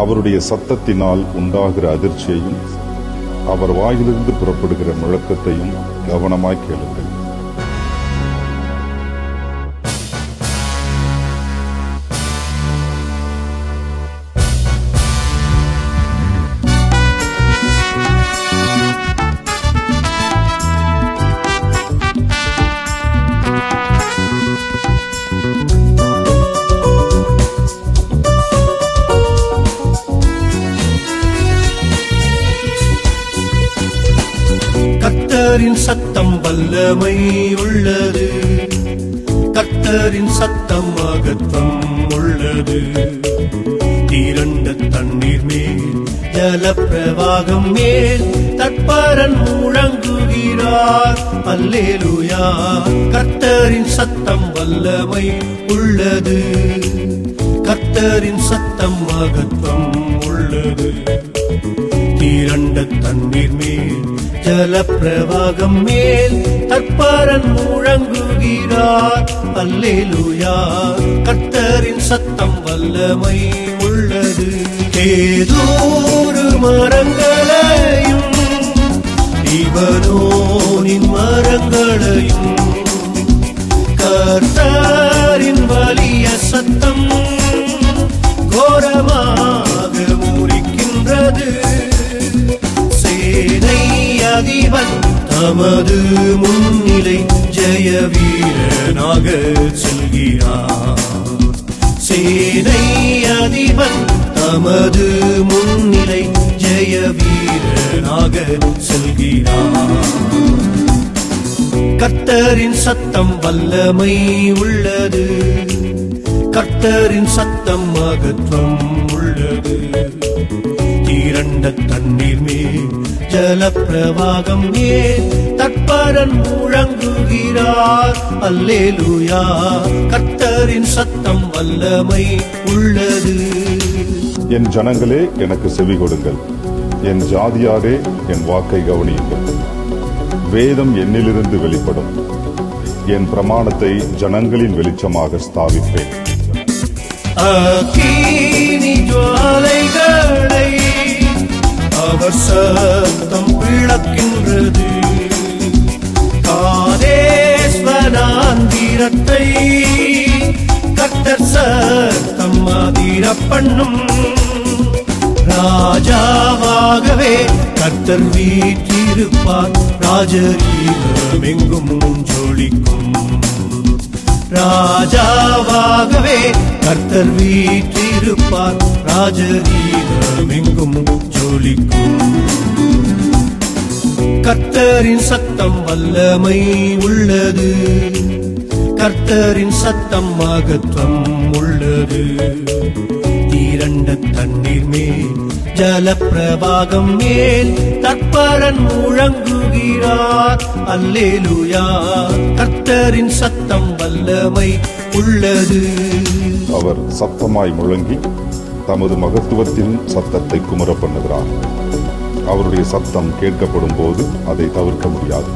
அவருடைய சத்தத்தினால் உண்டாகிற அதிர்ச்சியையும் அவர் வாயிலிருந்து புறப்படுகிற முழக்கத்தையும் கவனமாய் கேளுங்கள். கர்த்தரின் சத்தம் வல்லமை உள்ளது, கர்த்தரின் சத்தம் மகத்துவம் உள்ளது. திரண்ட தண்ணீர் மேல் ஜலப்பிரவாகம் மேல் தற்பரன் முழங்குகிறார். அல்லேலூயா. கர்த்தரின் சத்தம் வல்லமை உள்ளது, கர்த்தரின் சத்தம் மகத்துவம் உள்ளது. திரண்ட தண்ணீர் மேல் ஜலப்பிரவாகம் மேல் தற்பரன் முழங்குகிறார். அல்லேலூயா. கர்த்தரின் சத்தம் வல்லமை உள்ளது. ஏதோரு மரங்களையும் லீபனோனின் மரங்களையும் கர்த்தரின் வலிய சத்தம் கோரமாக முறிக்கின்றது. சேனை அதிபன் தமது முன்னிலை ஜெய வீரனாக செல்கிறார். சேனை அதிபன் தமது முன்னிலை ஜெய வீரனாக செல்கிறார். கர்த்தரின் சத்தம் வல்லமை உள்ளது, கர்த்தரின் சத்தம் மகத்துவம் உள்ளது. திரண்ட தண்ணீர் மேல் ஜலப்பிரவாகம் மேல் தற்பரன் முழங்குகிறார். அல்லேலூயா. கர்த்தரின் சத்தம் வல்லமை உள்ளது. என் ஜனங்களே, எனக்கு செவி கொடுங்கள். என் ஜாதியாரே, என் வாக்கை கவனியுங்கள். வேதம் என்னிலிருந்து வெளிப்படும். என் பிரமாணத்தை ஜனங்களின் வெளிச்சமாக ஸ்தாபிப்பேன். அக்கினி ஜுவாலைகளை அவர் சத்தம் விளக்கின்றது. காதேஸ் வனாந்திரத்தை கர்த்தர் சத்தம் அதிர பண்ணும். ராஜாவாகவே கர்த்தர் வீற்றிருப்பார். ராஜரீகம் எங்கும் ஜொலிக்கும். ராஜாவாகவே கர்த்தர் வீற்றிருப்பார். ராஜரீகம் எங்கும் ஜொலிக்கும். கர்த்தரின் சத்தம் வல்லமை உள்ளது, கர்த்தரின் சத்தம் மகத்துவம் உள்ளது. திரண்ட தண்ணீர் மேல் ஜலப்பிரவாகம் மேல் தற்பரன் முழங்குகிறார். அல்லேலூயா. கர்த்தரின் சத்தம் வல்லமை உள்ளது. அவர் சத்தமாய் முழங்கி தமது மகத்துவத்தின் சத்தத்தை குமர பண்ணுகிறார். அவருடைய சத்தம் கேட்கப்படும் போது அதை தவிர்க்க முடியாது.